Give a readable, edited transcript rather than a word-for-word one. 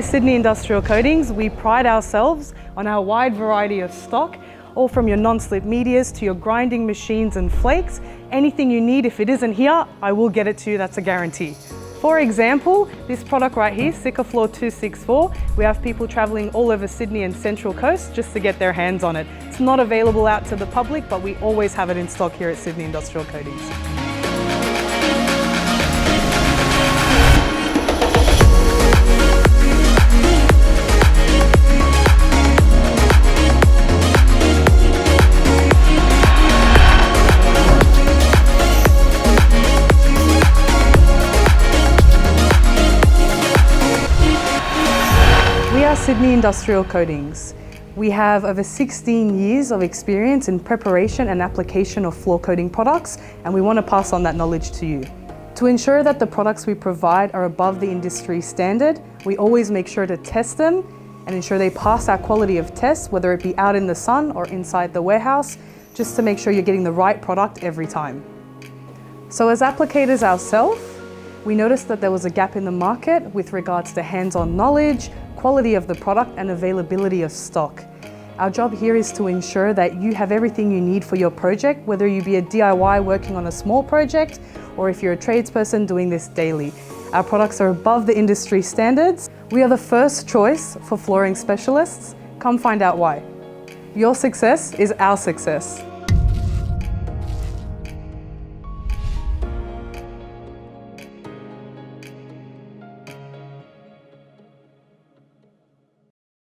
at Sydney Industrial Coatings, we pride ourselves on our wide variety of stock, all from your non-slip medias to your grinding machines and flakes. Anything you need, if it isn't here, I will get it to you, that's a guarantee. For example, this product right here, Sikafloor 264, we have people traveling all over Sydney and Central Coast just to get their hands on it. It's not available out to the public, but we always have it in stock here at Sydney Industrial Coatings. We are Sydney Industrial Coatings. We have over 16 years of experience in preparation and application of floor coating products, and we want to pass on that knowledge to you. To ensure that the products we provide are above the industry standard, we always make sure to test them and ensure they pass our quality of test, whether it be out in the sun or inside the warehouse, just to make sure you're getting the right product every time. So as applicators ourselves, we noticed that there was a gap in the market with regards to hands-on knowledge, quality of the product and availability of stock. Our job here is to ensure that you have everything you need for your project, whether you be a DIY working on a small project or if you're a tradesperson doing this daily. Our products are above the industry standards. We are the first choice for flooring specialists. Come find out why. Your success is our success.